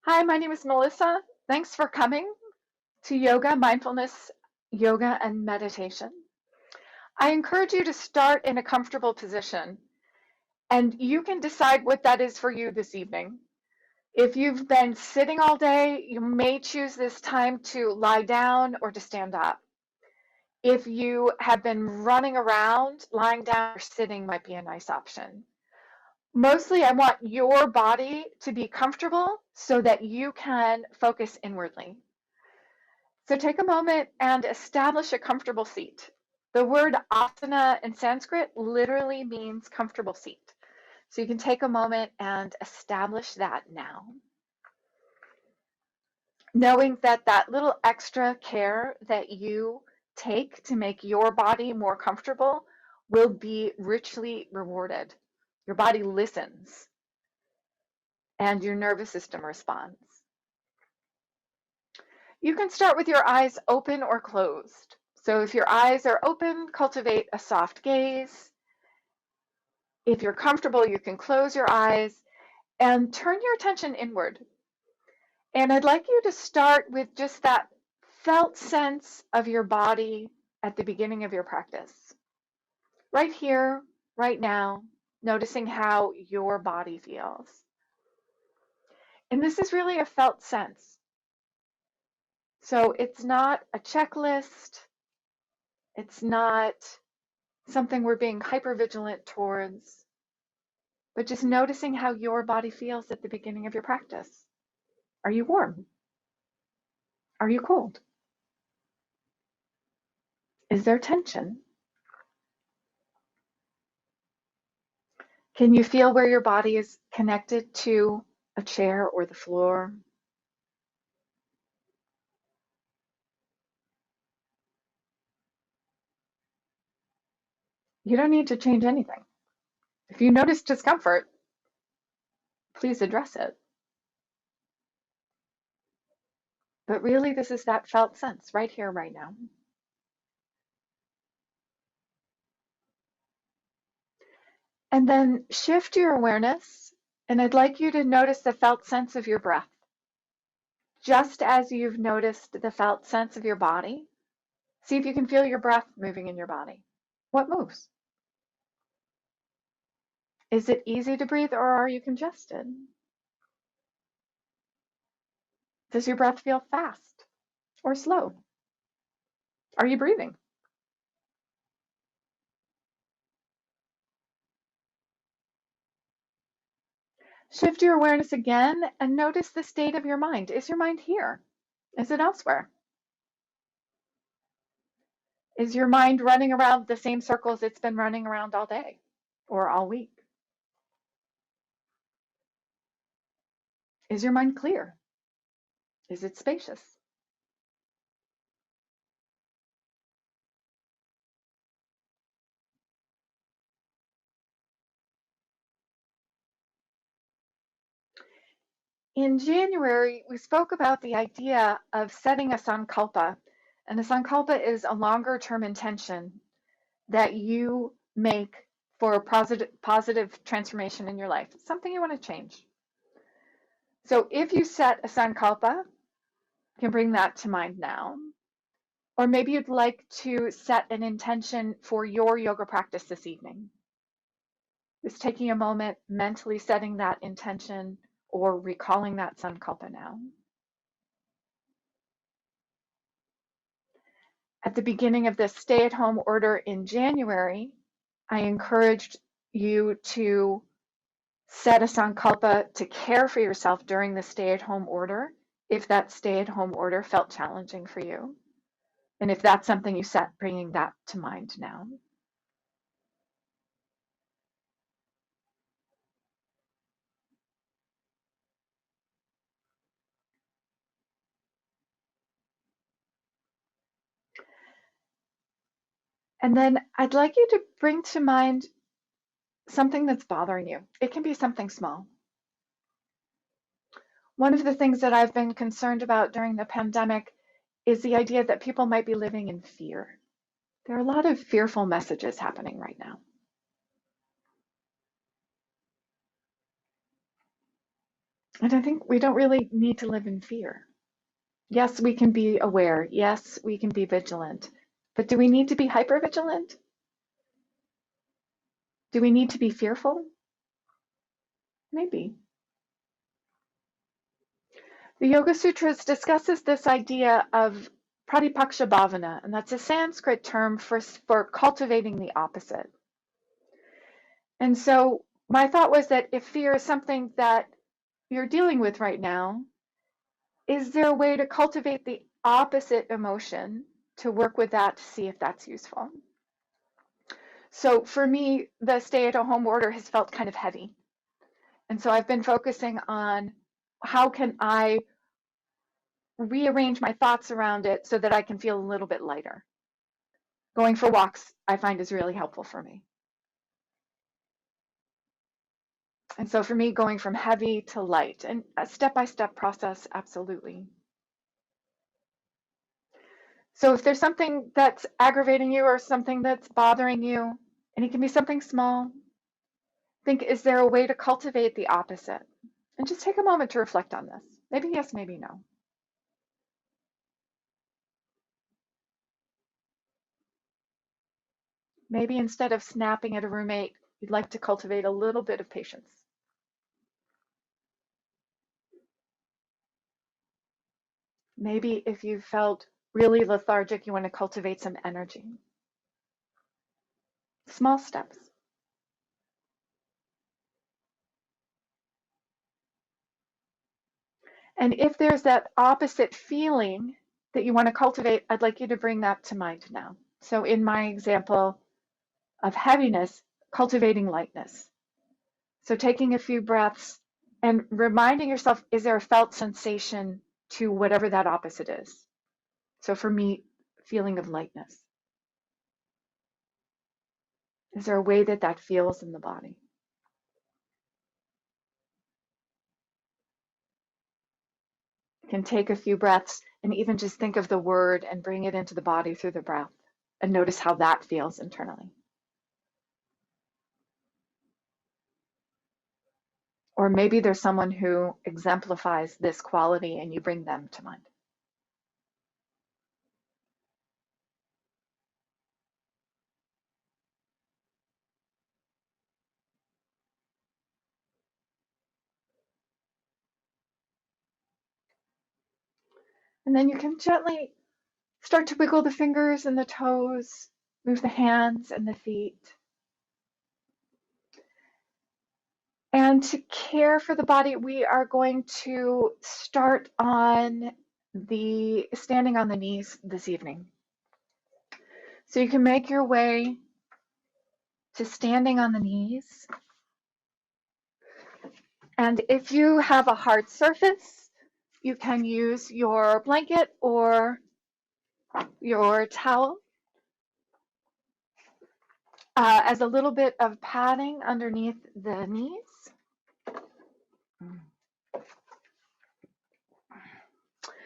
Hi, my name is Melissa. Thanks for coming to yoga, mindfulness, yoga, and meditation. I encourage you to start in a comfortable position, and you can decide what that is for you this evening. If you've been sitting all day, you may choose this time to lie down or to stand up. If you have been running around, lying down or sitting might be a nice option. Mostly, I want your body to be comfortable so that you can focus inwardly. So take a moment and establish a comfortable seat. The word asana in Sanskrit literally means comfortable seat. So you can take a moment and establish that now. Knowing that that little extra care that you take to make your body more comfortable will be richly rewarded. Your body listens and your nervous system responds. You can start with your eyes open or closed. So if your eyes are open, cultivate a soft gaze. If you're comfortable, you can close your eyes and turn your attention inward. And I'd like you to start with just that felt sense of your body at the beginning of your practice. Right here, right now, noticing how your body feels. And this is really a felt sense. So it's not a checklist. It's not something we're being hypervigilant towards, but just noticing how your body feels at the beginning of your practice. Are you warm? Are you cold? Is there tension? Can you feel where your body is connected to a chair or the floor? You don't need to change anything. If you notice discomfort, please address it. But really, this is that felt sense right here, right now. And then shift your awareness, and I'd like you to notice the felt sense of your breath. Just as you've noticed the felt sense of your body, see if you can feel your breath moving in your body. What moves? Is it easy to breathe or are you congested? Does your breath feel fast or slow? Are you breathing? Shift your awareness again and notice the state of your mind. Is your mind here? Is it elsewhere? Is your mind running around the same circles it's been running around all day or all week? Is your mind clear? Is it spacious? In January, we spoke about the idea of setting a sankalpa, and a sankalpa is a longer term intention that you make for a positive transformation in your life, something you want to change. So if you set a sankalpa, you can bring that to mind now. Or maybe you'd like to set an intention for your yoga practice this evening. Just taking a moment, mentally setting that intention or recalling that sankalpa now. At the beginning of the stay-at-home order in January, I encouraged you to set a sankalpa to care for yourself during the stay-at-home order, if that stay-at-home order felt challenging for you. And if that's something you set, bringing that to mind now. And then I'd like you to bring to mind something that's bothering you. It can be something small. One of the things that I've been concerned about during the pandemic is the idea that people might be living in fear. There are a lot of fearful messages happening right now. And I think we don't really need to live in fear. Yes, we can be aware. Yes, we can be vigilant. But do we need to be hyper vigilant? Do we need to be fearful? Maybe. The Yoga Sutras discusses this idea of pratipaksha bhavana, and that's a Sanskrit term for cultivating the opposite. And so my thought was that if fear is something that you're dealing with right now, is there a way to cultivate the opposite emotion to work with that to see if that's useful? So for me, the stay-at-home order has felt kind of heavy. And so I've been focusing on how can I rearrange my thoughts around it so that I can feel a little bit lighter. Going for walks, I find, is really helpful for me. And so for me, going from heavy to light, and a step-by-step process, absolutely. So if there's something that's aggravating you or something that's bothering you, and it can be something small, think, is there a way to cultivate the opposite? And just take a moment to reflect on this. Maybe yes, maybe no. Maybe instead of snapping at a roommate, you'd like to cultivate a little bit of patience. Maybe if you felt really lethargic, you want to cultivate some energy. Small steps. And if there's that opposite feeling that you want to cultivate, I'd like you to bring that to mind now. So in my example of heaviness, cultivating lightness. So taking a few breaths and reminding yourself, is there a felt sensation to whatever that opposite is? So for me, feeling of lightness. Is there a way that that feels in the body? You can take a few breaths and even just think of the word and bring it into the body through the breath and notice how that feels internally. Or maybe there's someone who exemplifies this quality and you bring them to mind. And then you can gently start to wiggle the fingers and the toes, move the hands and the feet. And to care for the body, we are going to start on the standing on the knees this evening. So you can make your way to standing on the knees. And if you have a hard surface, you can use your blanket or your towel as a little bit of padding underneath the knees.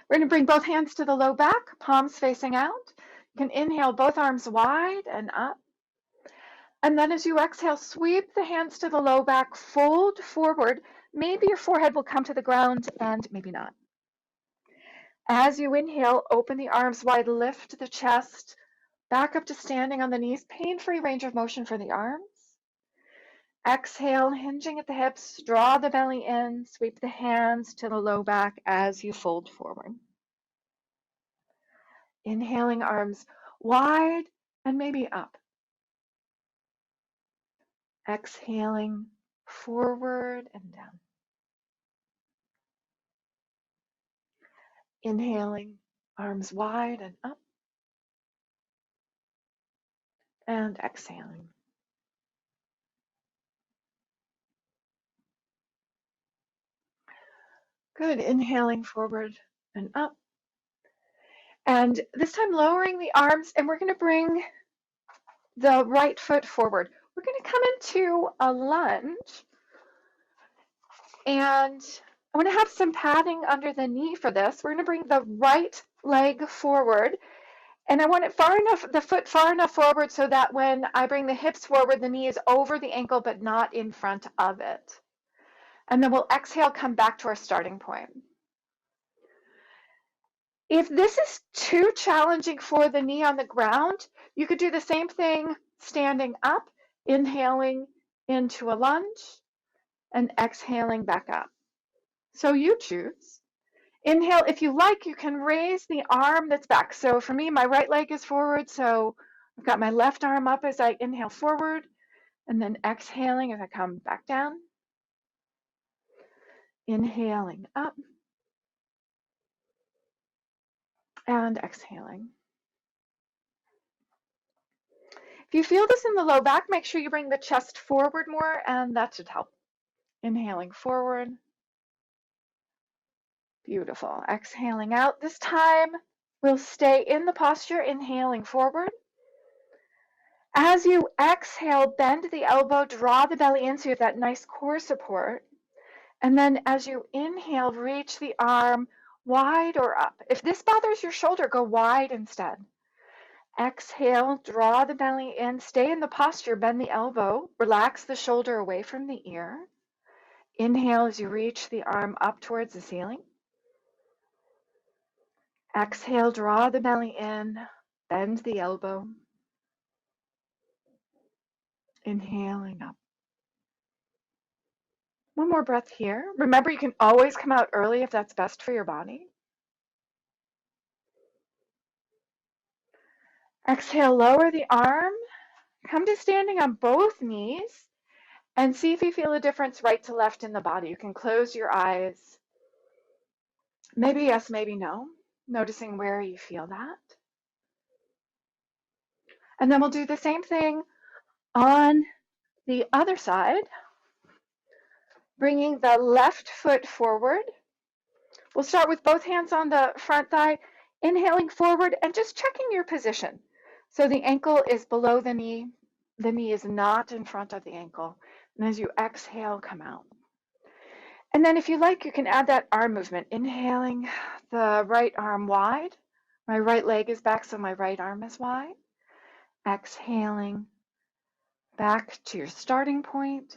We're going to bring both hands to the low back, palms facing out. You can inhale both arms wide and up. And then as you exhale, sweep the hands to the low back, fold forward. Maybe your forehead will come to the ground and maybe not. As you inhale, open the arms wide, lift the chest, back up to standing on the knees, pain-free range of motion for the arms. Exhale, hinging at the hips, draw the belly in, sweep the hands to the low back as you fold forward. Inhaling, arms wide and maybe up. Exhaling, forward and down. Inhaling, arms wide and up. And exhaling. Good. Inhaling forward and up. And this time lowering the arms, and we're going to bring the right foot forward. We're going to come into a lunge. And I want to have some padding under the knee for this. We're going to bring the right leg forward. And I want it far enough, the foot far enough forward so that when I bring the hips forward, the knee is over the ankle, but not in front of it. And then we'll exhale, come back to our starting point. If this is too challenging for the knee on the ground, you could do the same thing standing up, inhaling into a lunge, and exhaling back up. So you choose. Inhale, if you like, you can raise the arm that's back. So for me, my right leg is forward, so I've got my left arm up as I inhale forward, and then exhaling as I come back down. Inhaling up, and exhaling. If you feel this in the low back, make sure you bring the chest forward more, and that should help. Inhaling forward. Beautiful. Exhaling out. This time, we'll stay in the posture, inhaling forward. As you exhale, bend the elbow, draw the belly in so you have that nice core support. And then as you inhale, reach the arm wide or up. If this bothers your shoulder, go wide instead. Exhale, draw the belly in, stay in the posture, bend the elbow, relax the shoulder away from the ear. Inhale as you reach the arm up towards the ceiling. Exhale, draw the belly in, bend the elbow. Inhaling up. One more breath here. Remember, you can always come out early if that's best for your body. Exhale, lower the arm. Come to standing on both knees and see if you feel a difference right to left in the body. You can close your eyes. Maybe yes, maybe no. Noticing where you feel that. And then we'll do the same thing on the other side, bringing the left foot forward. We'll start with both hands on the front thigh, inhaling forward and just checking your position. So the ankle is below the knee is not in front of the ankle. And as you exhale, come out. And then if you like, you can add that arm movement, inhaling the right arm wide. My right leg is back, so my right arm is wide. Exhaling back to your starting point.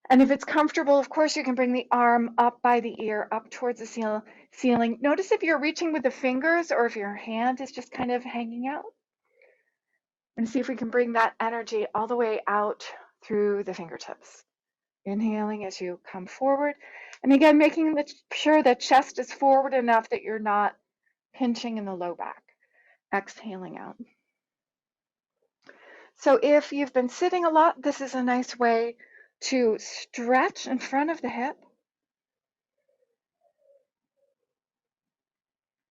And if it's comfortable, of course, you can bring the arm up by the ear, up towards the ceiling. Notice if you're reaching with the fingers or if your hand is just kind of hanging out. And see if we can bring that energy all the way out through the fingertips. Inhaling as you come forward. And again, making sure the chest is forward enough that you're not pinching in the low back. Exhaling out. So if you've been sitting a lot, this is a nice way to stretch in front of the hip.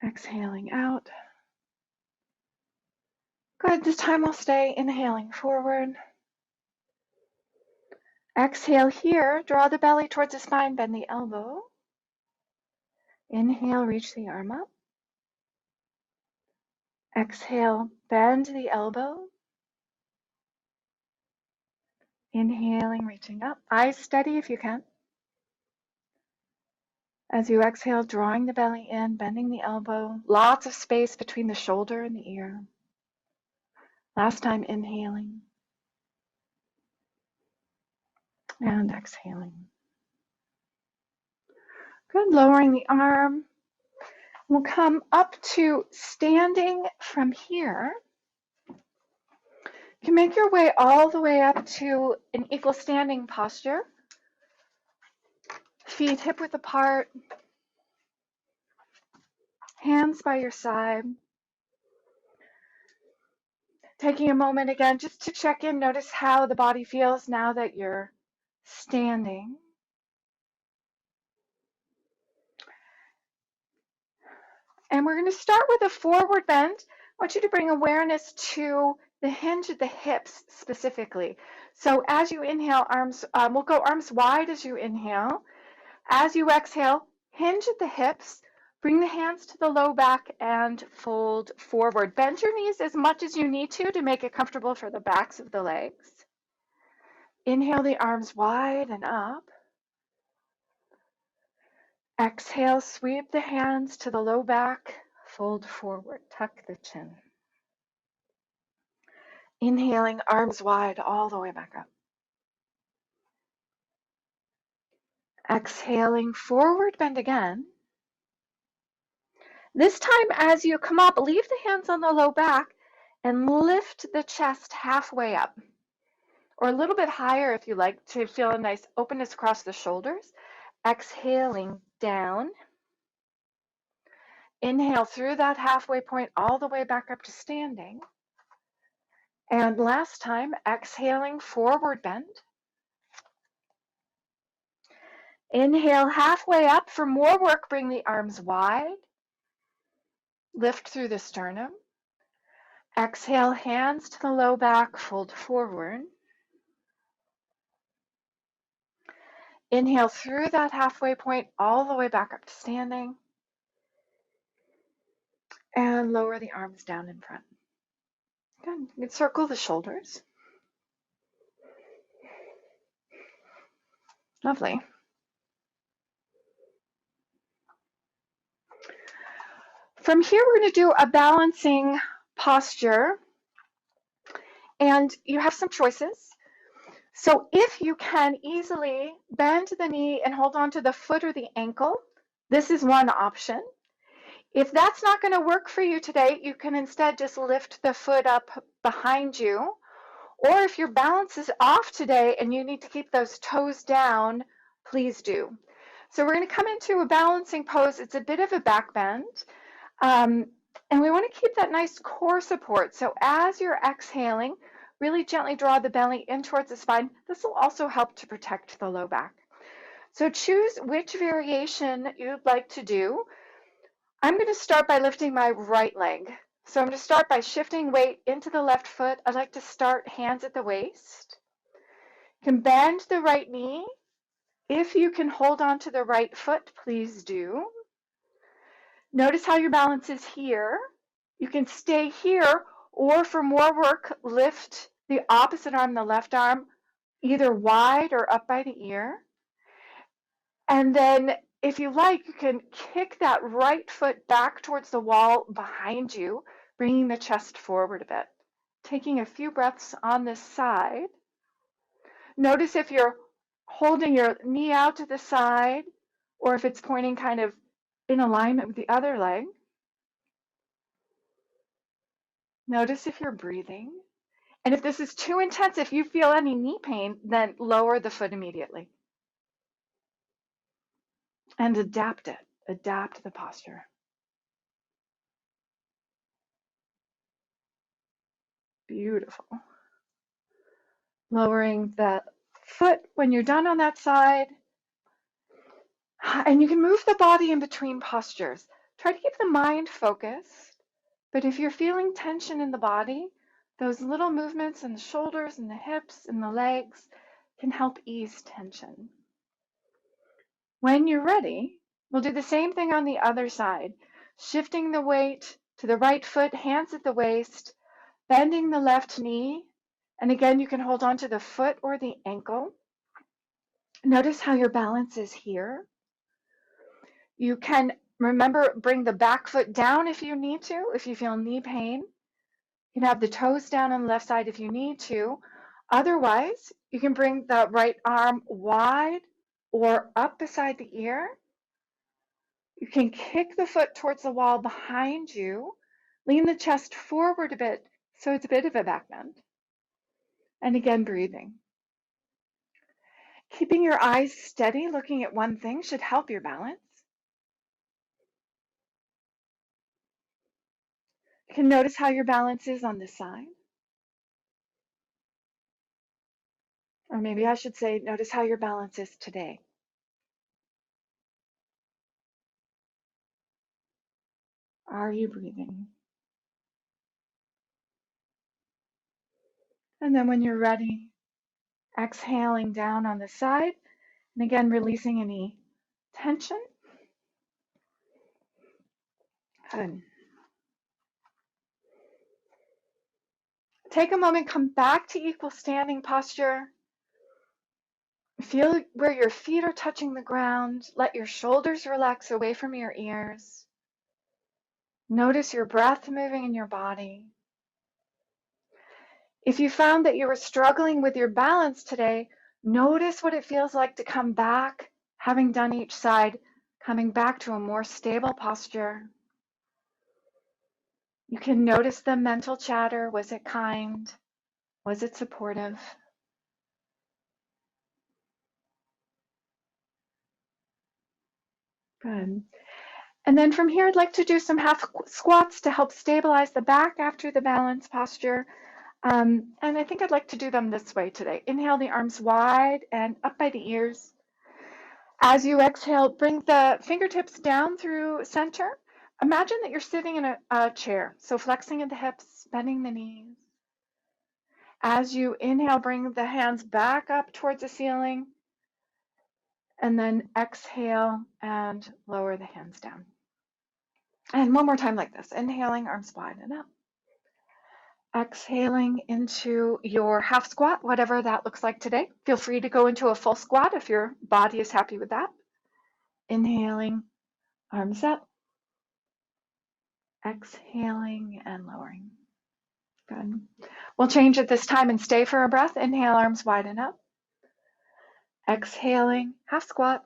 Exhaling out. Good. This time we'll stay inhaling forward. Exhale here. Draw the belly towards the spine. Bend the elbow. Inhale, reach the arm up. Exhale, bend the elbow. Inhaling, reaching up. Eyes steady if you can. As you exhale, drawing the belly in, bending the elbow. Lots of space between the shoulder and the ear. Last time, inhaling. And exhaling. Good. Lowering the arm. We'll come up to standing from here. You can make your way all the way up to an equal standing posture. Feet hip width apart. Hands by your side. Taking a moment again just to check in, notice how the body feels now that you're standing. And we're going to start with a forward bend. I want you to bring awareness to the hinge of the hips specifically. So as you inhale, we'll go arms wide as you inhale. As you exhale, hinge at the hips. Bring the hands to the low back and fold forward. Bend your knees as much as you need to make it comfortable for the backs of the legs. Inhale the arms wide and up. Exhale, sweep the hands to the low back, fold forward, tuck the chin. Inhaling, arms wide all the way back up. Exhaling, forward bend again. This time as you come up, leave the hands on the low back and lift the chest halfway up, or a little bit higher if you like to feel a nice openness across the shoulders. Exhaling down. Inhale through that halfway point all the way back up to standing. And last time, exhaling, forward bend. Inhale halfway up. For more work, bring the arms wide. Lift through the sternum. Exhale, hands to the low back, fold forward. Inhale through that halfway point all the way back up to standing. And lower the arms down in front. Good. You can circle the shoulders. Lovely. From here, we're going to do a balancing posture. And you have some choices. So if you can easily bend the knee and hold on to the foot or the ankle, this is one option. If that's not going to work for you today, you can instead just lift the foot up behind you. Or if your balance is off today and you need to keep those toes down, please do. So we're going to come into a balancing pose. It's a bit of a back bend. And we want to keep that nice core support. So as you're exhaling, really gently draw the belly in towards the spine. This will also help to protect the low back. So choose which variation you'd like to do. I'm going to start by lifting my right leg. So I'm going to start by shifting weight into the left foot. I'd like to start hands at the waist. You can bend the right knee. If you can hold on to the right foot, please do. Notice how your balance is here. You can stay here, or for more work, lift the opposite arm, the left arm, either wide or up by the ear. And then if you like, you can kick that right foot back towards the wall behind you, bringing the chest forward a bit. Taking a few breaths on this side. Notice if you're holding your knee out to the side, or if it's pointing kind of in alignment with the other leg. Notice if you're breathing. And if this is too intense, if you feel any knee pain, then lower the foot immediately. And adapt it. Adapt the posture. Beautiful. Lowering the foot when you're done on that side. And you can move the body in between postures. Try to keep the mind focused. But if you're feeling tension in the body, those little movements in the shoulders and the hips and the legs can help ease tension. When you're ready, we'll do the same thing on the other side, shifting the weight to the right foot, hands at the waist, bending the left knee, and again, you can hold on to the foot or the ankle. Notice how your balance is here. You can, remember, bring the back foot down if you need to, if you feel knee pain. You can have the toes down on the left side if you need to. Otherwise, you can bring the right arm wide or up beside the ear. You can kick the foot towards the wall behind you. Lean the chest forward a bit so it's a bit of a back bend. And again, breathing. Keeping your eyes steady, looking at one thing should help your balance. You can notice how your balance is on this side. Or maybe I should say, notice how your balance is today. Are you breathing? And then when you're ready, exhaling down on the side. And again, releasing any tension. Good. Take a moment, come back to equal standing posture. Feel where your feet are touching the ground. Let your shoulders relax away from your ears. Notice your breath moving in your body. If you found that you were struggling with your balance today, notice what it feels like to come back, Having done each side, coming back to a more stable posture. You can notice the mental chatter. Was it kind? Was it supportive? Good. And then from here, I'd like to do some half squats to help stabilize the back after the balance posture. And I think I'd like to do them this way today. Inhale the arms wide and up by the ears. As you exhale, bring the fingertips down through center. Imagine that you're sitting in a chair. So flexing of the hips, bending the knees. As you inhale, bring the hands back up towards the ceiling. And then exhale and lower the hands down. And one more time like this. Inhaling, arms wide and up. Exhaling into your half squat, whatever that looks like today. Feel free to go into a full squat if your body is happy with that. Inhaling, arms up. Exhaling and lowering. Good. We'll change at this time and stay for a breath. Inhale, arms wide and up. Exhaling, half squat.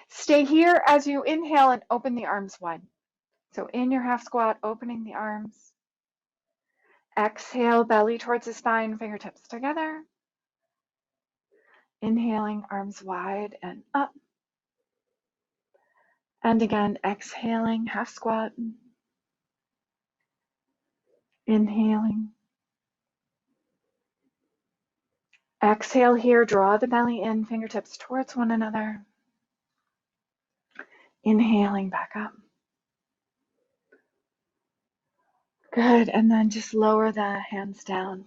Stay here as you inhale and open the arms wide. So in your half squat, opening the arms. Exhale, belly towards the spine, fingertips together. Inhaling, arms wide and up. And again, exhaling, half squat. Inhaling. Exhale here, draw the belly in, fingertips towards one another. Inhaling back up. Good, and then just lower the hands down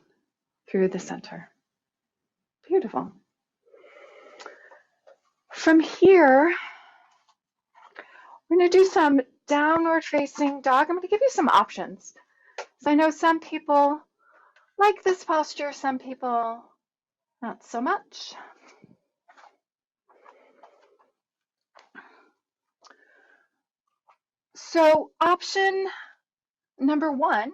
through the center. Beautiful. From here, we're going to do some downward facing dog. I'm going to give you some options. So I know some people like this posture, some people not so much. So option number one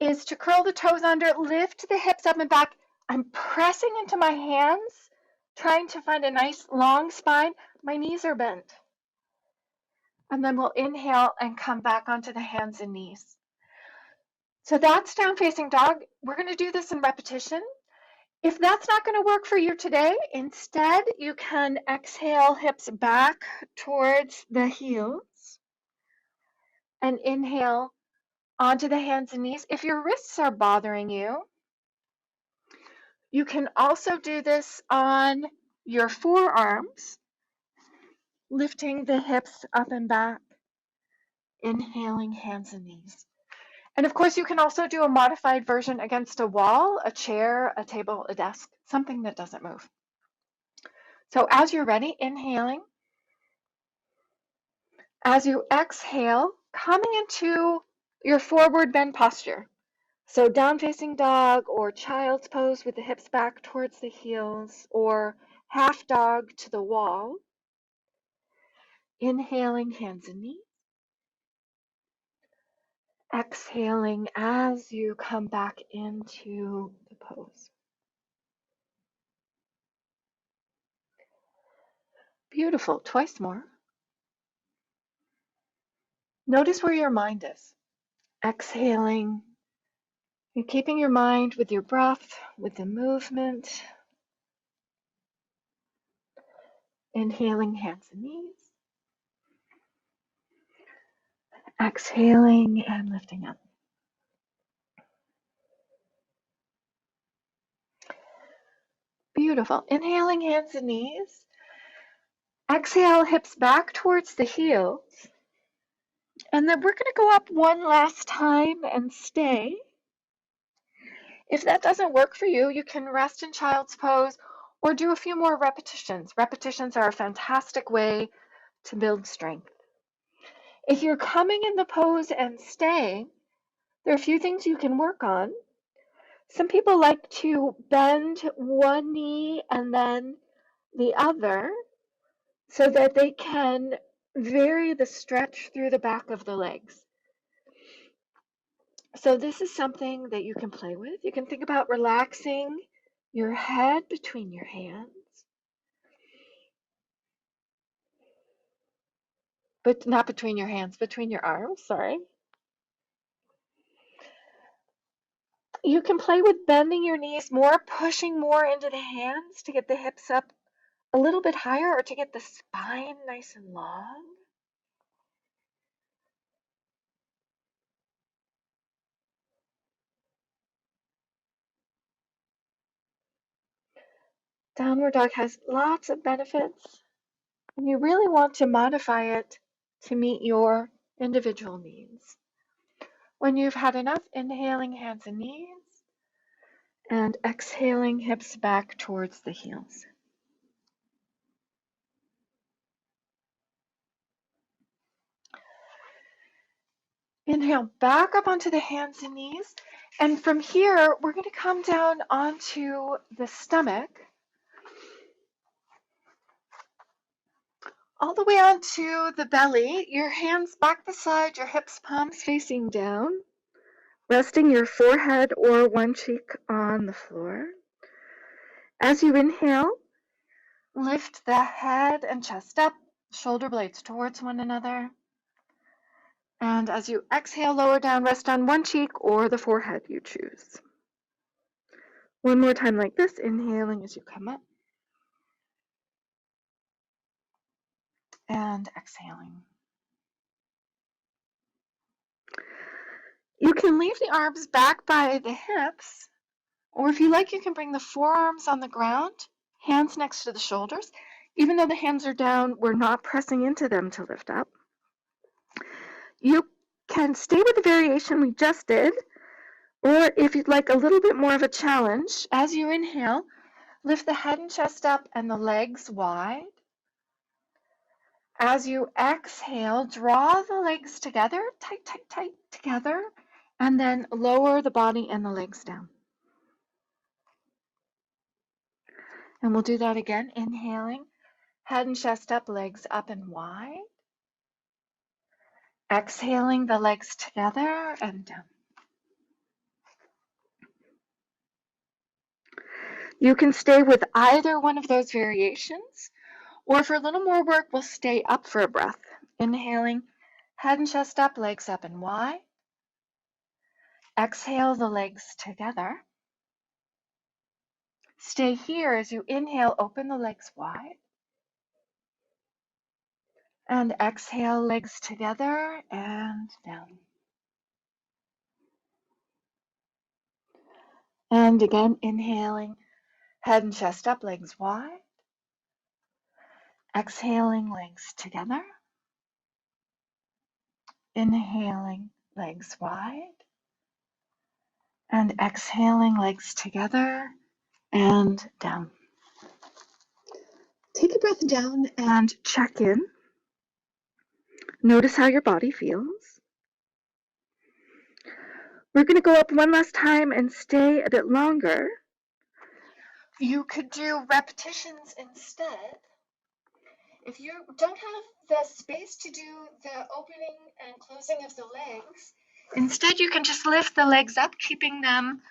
is to curl the toes under, lift the hips up and back. I'm pressing into my hands, trying to find a nice long spine. My knees are bent. And then we'll inhale and come back onto the hands and knees. So that's down facing dog. We're going to do this in repetition. If that's not going to work for you today, instead you can exhale hips back towards the heels and inhale onto the hands and knees. If your wrists are bothering you, you can also do this on your forearms, lifting the hips up and back, inhaling hands and knees. And of course, you can also do a modified version against a wall, a chair, a table, a desk, something that doesn't move. So as you're ready, inhaling. As you exhale, coming into your forward bend posture. So down facing dog or child's pose with the hips back towards the heels or half dog to the wall. Inhaling, hands and knees. Exhaling as you come back into the pose. Beautiful. Twice more. Notice where your mind is. Exhaling. You're keeping your mind with your breath, with the movement. Inhaling, hands and knees. Exhaling and lifting up. Beautiful. Inhaling, hands and knees. Exhale, hips back towards the heels. And then we're going to go up one last time and stay. If that doesn't work for you, you can rest in child's pose or do a few more repetitions. Repetitions are a fantastic way to build strength. If you're coming in the pose and stay, there are a few things you can work on. Some people like to bend one knee and then the other so that they can vary the stretch through the back of the legs. So this is something that you can play with. You can think about relaxing your head between your hands. but not between your hands, between your arms, sorry. You can play with bending your knees more, pushing more into the hands to get the hips up a little bit higher or to get the spine nice and long. Downward dog has lots of benefits, and you really want to modify it to meet your individual needs. When you've had enough, inhaling hands and knees, and exhaling hips back towards the heels. Inhale back up onto the hands and knees, and from here, we're going to come down onto the stomach, all the way onto the belly, your hands back beside your hips, palms facing down, resting your forehead or one cheek on the floor. As you inhale, lift the head and chest up, shoulder blades towards one another. And as you exhale, lower down, rest on one cheek or the forehead you choose. One more time like this, inhaling as you come up. And exhaling. You can leave the arms back by the hips, or if you like, you can bring the forearms on the ground, hands next to the shoulders. Even though the hands are down, we're not pressing into them to lift up. You can stay with the variation we just did, or if you'd like a little bit more of a challenge, as you inhale, lift the head and chest up and the legs wide. As you exhale, draw the legs together, tight, tight, tight together, and then lower the body and the legs down. And we'll do that again, inhaling, head and chest up, legs up and wide. Exhaling, the legs together and down. You can stay with either one of those variations, or for a little more work, we'll stay up for a breath. Inhaling, head and chest up, legs up and wide. Exhale, the legs together. Stay here as you inhale, open the legs wide. And exhale, legs together and down. And again, inhaling, head and chest up, legs wide. Exhaling, legs together. Inhaling, legs wide. And exhaling, legs together and down. Take a breath down and check in. Notice how your body feels. We're going to go up one last time and stay a bit longer. You could do repetitions instead. If you don't have the space to do the opening and closing of the legs, instead you can just lift the legs up, keeping them,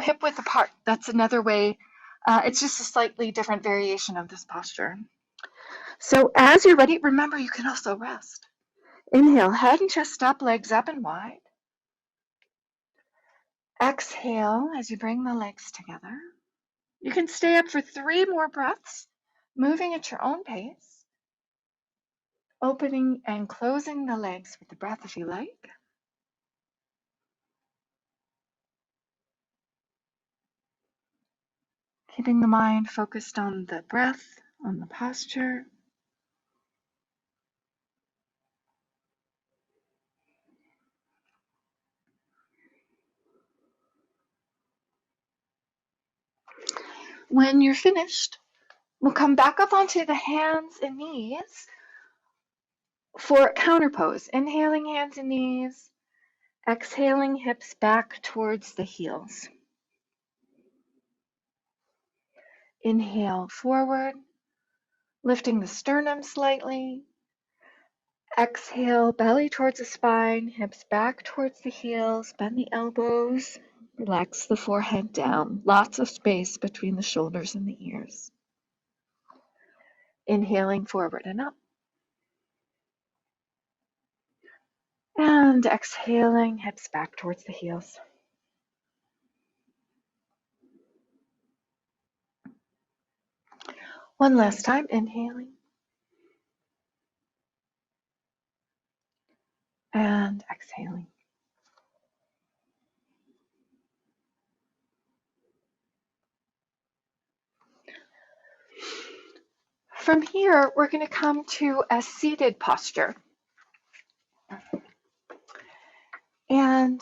hip width apart. That's another way. It's just a slightly different variation of this posture. So as you're ready, remember you can also rest. Inhale, head and chest up, legs up and wide. Exhale as you bring the legs together. You can stay up for 3 more breaths, moving at your own pace, opening and closing the legs with the breath if you like. Keeping the mind focused on the breath, on the posture. When you're finished, we'll come back up onto the hands and knees for counter pose. Inhaling hands and knees, exhaling hips back towards the heels. Inhale forward, lifting the sternum slightly. Exhale, belly towards the spine, hips back towards the heels, bend the elbows, relax the forehead down. Lots of space between the shoulders and the ears. Inhaling forward and up. And exhaling, hips back towards the heels. One last time, inhaling. And exhaling. From here, we're going to come to a seated posture. And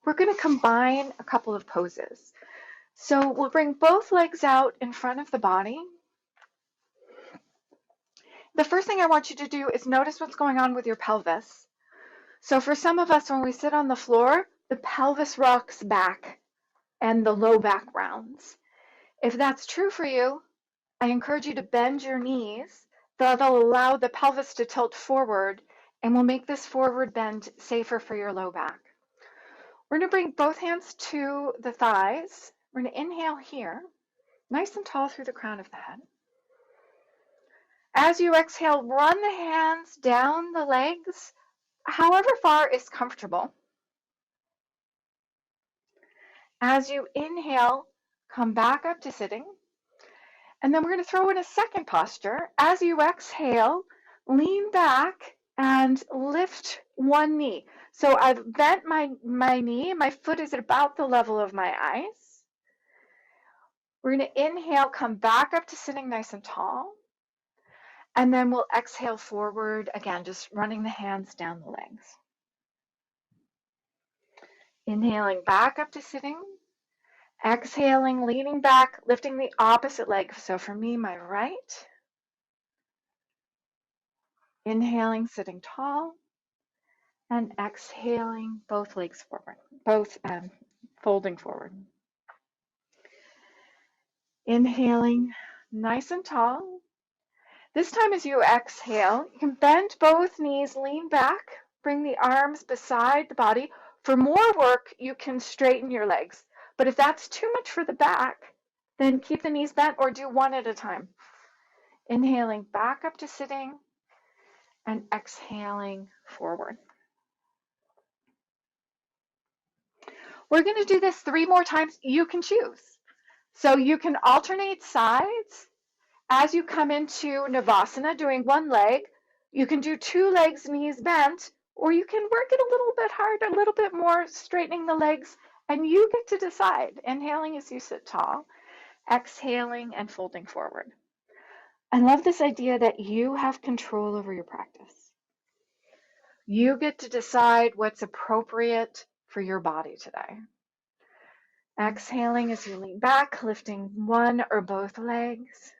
we're going to combine a couple of poses. So we'll bring both legs out in front of the body. The first thing I want you to do is notice what's going on with your pelvis. So for some of us, when we sit on the floor, the pelvis rocks back and the low back rounds. If that's true for you, I encourage you to bend your knees. That'll allow the pelvis to tilt forward and will make this forward bend safer for your low back. We're going to bring both hands to the thighs. We're going to inhale here, nice and tall through the crown of the head. As you exhale, run the hands down the legs, however far is comfortable. As you inhale, come back up to sitting. And then we're going to throw in a second posture. As you exhale, lean back and lift one knee. So I've bent my knee. My foot is at about the level of my eyes. We're going to inhale, come back up to sitting nice and tall. And then we'll exhale forward, again, just running the hands down the legs. Inhaling back up to sitting. Exhaling, leaning back, lifting the opposite leg. So for me, my right. Inhaling, sitting tall. And exhaling, both legs forward, both folding forward. Inhaling, nice and tall. This time as you exhale, you can bend both knees, lean back, bring the arms beside the body. For more work, you can straighten your legs. But if that's too much for the back, then keep the knees bent or do one at a time. Inhaling back up to sitting and exhaling forward. We're going to do this 3 more times. You can choose. So you can alternate sides. As you come into Navasana, doing one leg, you can do 2 legs, knees bent, or you can work it a little bit harder, a little bit more, straightening the legs, and you get to decide. Inhaling as you sit tall, exhaling and folding forward. I love this idea that you have control over your practice. You get to decide what's appropriate for your body today. Exhaling as you lean back, lifting one or both legs.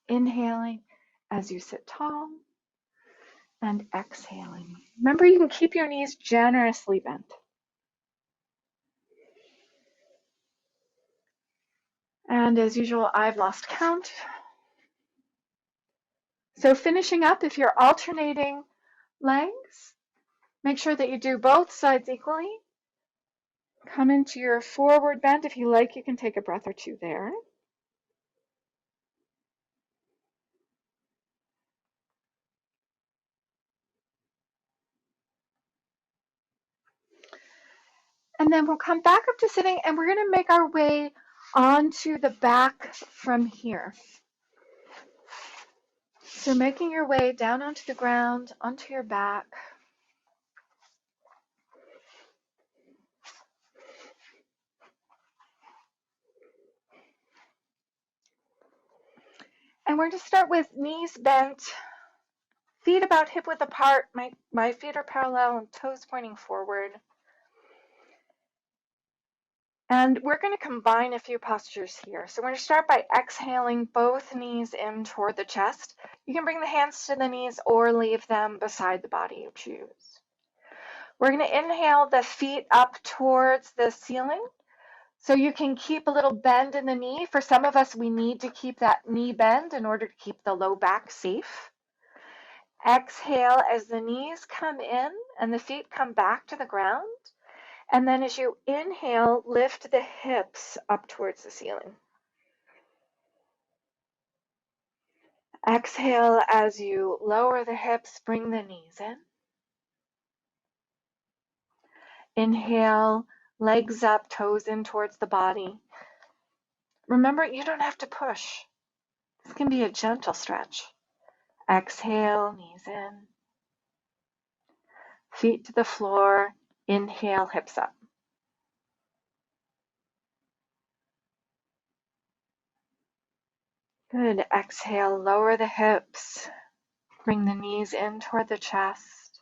Inhaling as you sit tall and exhaling. Remember, you can keep your knees generously bent. And as usual, I've lost count. So finishing up, if you're alternating legs, make sure that you do both sides equally. Come into your forward bend. If you like, you can take a breath or 2 there. And then we'll come back up to sitting and we're going to make our way onto the back from here. So making your way down onto the ground, onto your back. And we're going to start with knees bent, feet about hip width apart. My feet are parallel and toes pointing forward. And we're going to combine a few postures here. So we're going to start by exhaling both knees in toward the chest. You can bring the hands to the knees or leave them beside the body, you choose. We're going to inhale the feet up towards the ceiling. So you can keep a little bend in the knee. For some of us, we need to keep that knee bend in order to keep the low back safe. Exhale as the knees come in and the feet come back to the ground. And then as you inhale, lift the hips up towards the ceiling. Exhale as you lower the hips, bring the knees in. Inhale, legs up, toes in towards the body. Remember, you don't have to push. This can be a gentle stretch. Exhale, knees in. Feet to the floor. Inhale, hips up. Good. Exhale, lower the hips. Bring the knees in toward the chest.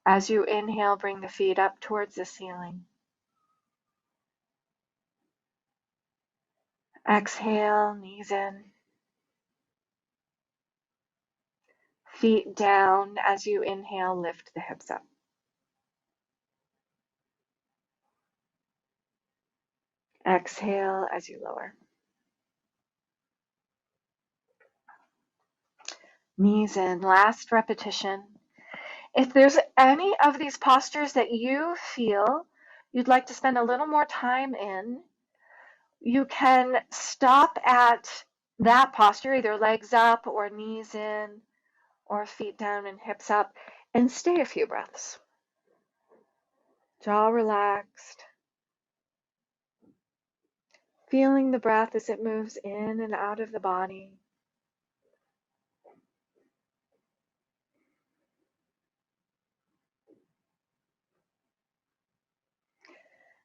As you inhale, bring the feet up towards the ceiling. Exhale, knees in. Feet down. As you inhale, lift the hips up. Exhale as you lower. Knees in. Last repetition. If there's any of these postures that you feel you'd like to spend a little more time in, you can stop at that posture, either legs up or knees in or feet down and hips up, and stay a few breaths. Jaw relaxed. Feeling the breath as it moves in and out of the body.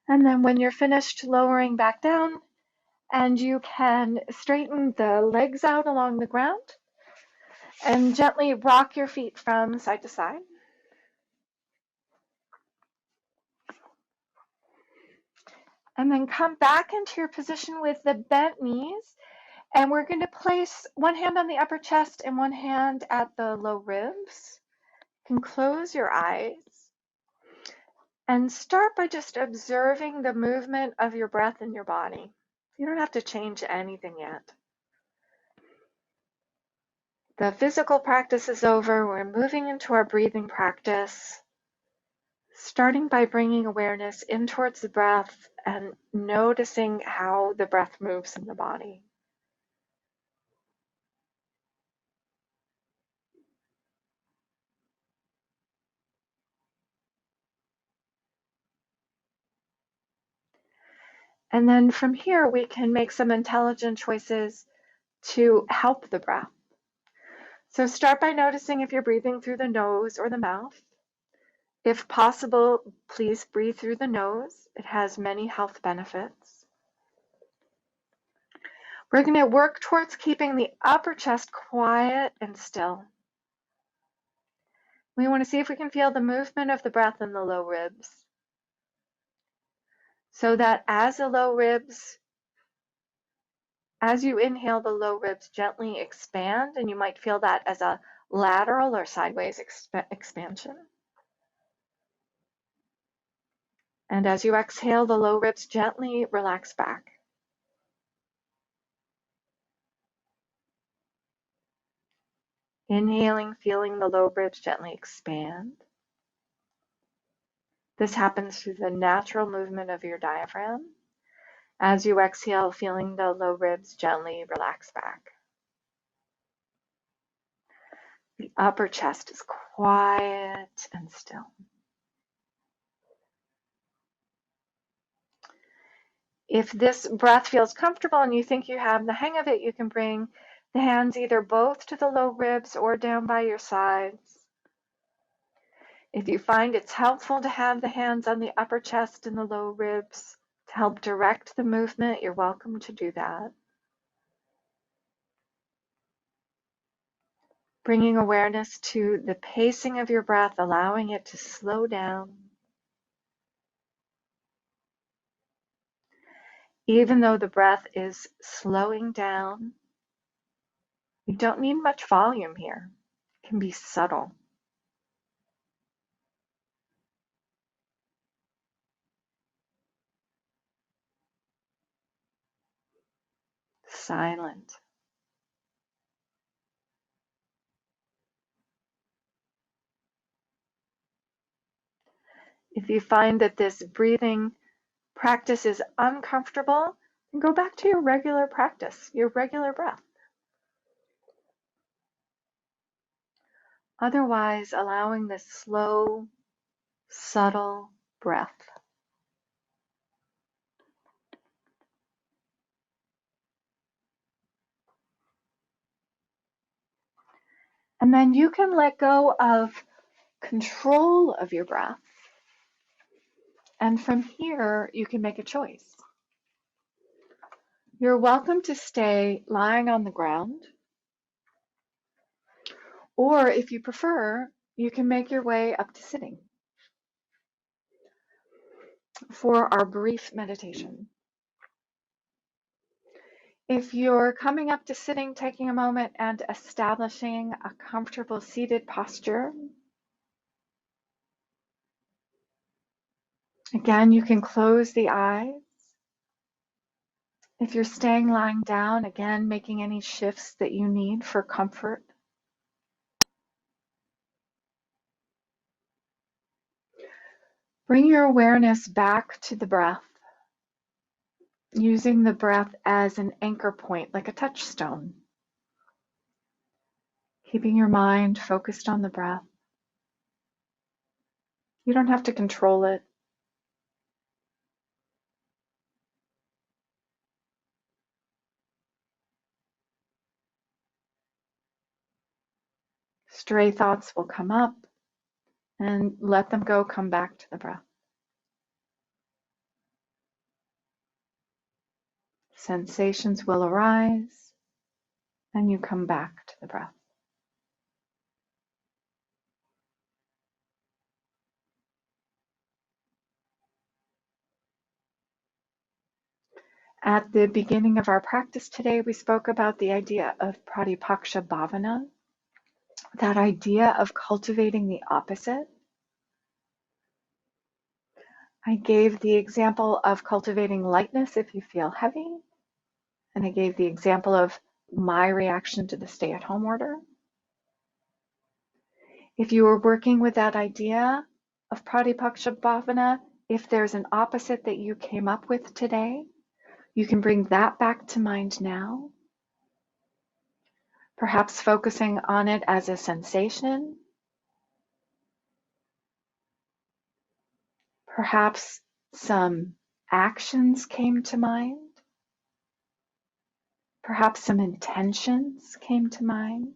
And then when you're finished lowering back down, and you can straighten the legs out along the ground and gently rock your feet from side to side. And then come back into your position with the bent knees. And we're going to place one hand on the upper chest and one hand at the low ribs. You can close your eyes and start by just observing the movement of your breath in your body. You don't have to change anything yet. The physical practice is over. We're moving into our breathing practice, starting by bringing awareness in towards the breath and noticing how the breath moves in the body. And then from here, we can make some intelligent choices to help the breath. So start by noticing if you're breathing through the nose or the mouth. If possible, please breathe through the nose. It has many health benefits. We're going to work towards keeping the upper chest quiet and still. We want to see if we can feel the movement of the breath in the low ribs. So that as you inhale, the low ribs gently expand, and you might feel that as a lateral or sideways expansion. And as you exhale, the low ribs gently relax back. Inhaling, feeling the low ribs gently expand. This happens through the natural movement of your diaphragm. As you exhale, feeling the low ribs gently relax back. The upper chest is quiet and still. If this breath feels comfortable and you think you have the hang of it, you can bring the hands either both to the low ribs or down by your sides. If you find it's helpful to have the hands on the upper chest and the low ribs to help direct the movement, you're welcome to do that. Bringing awareness to the pacing of your breath, allowing it to slow down. Even though the breath is slowing down, you don't need much volume here. It can be subtle. Silent. If you find that this breathing practice is uncomfortable, then go back to your regular practice, your regular breath. Otherwise, allowing this slow, subtle breath. And then you can let go of control of your breath. And from here, you can make a choice. You're welcome to stay lying on the ground, or if you prefer, you can make your way up to sitting for our brief meditation. If you're coming up to sitting, taking a moment and establishing a comfortable seated posture. Again, you can close the eyes. If you're staying lying down, again, making any shifts that you need for comfort. Bring your awareness back to the breath, using the breath as an anchor point, like a touchstone. Keeping your mind focused on the breath. You don't have to control it. Stray thoughts will come up, and let them go, come back to the breath. Sensations will arise, and you come back to the breath. At the beginning of our practice today, we spoke about the idea of pratipaksha bhavana, that idea of cultivating the opposite. I gave the example of cultivating lightness if you feel heavy, and I gave the example of my reaction to the stay-at-home order. If you are working with that idea of pratipaksha bhavana, if there's an opposite that you came up with today, you can bring that back to mind now. Perhaps focusing on it as a sensation. Perhaps some actions came to mind. Perhaps some intentions came to mind.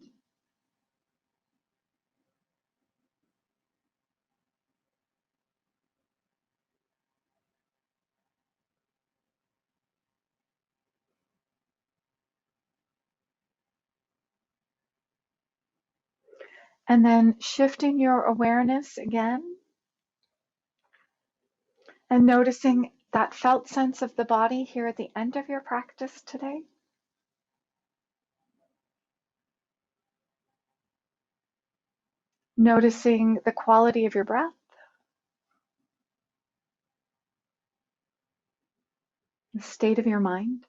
And then shifting your awareness again and noticing that felt sense of the body here at the end of your practice today. Noticing the quality of your breath, the state of your mind.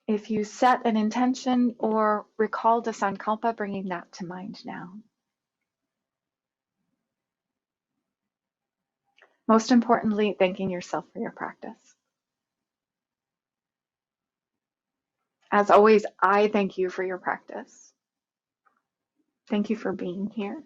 If you set an intention or recalled a sankalpa, bringing that to mind now. Most importantly, thanking yourself for your practice. As always, I thank you for your practice. Thank you for being here.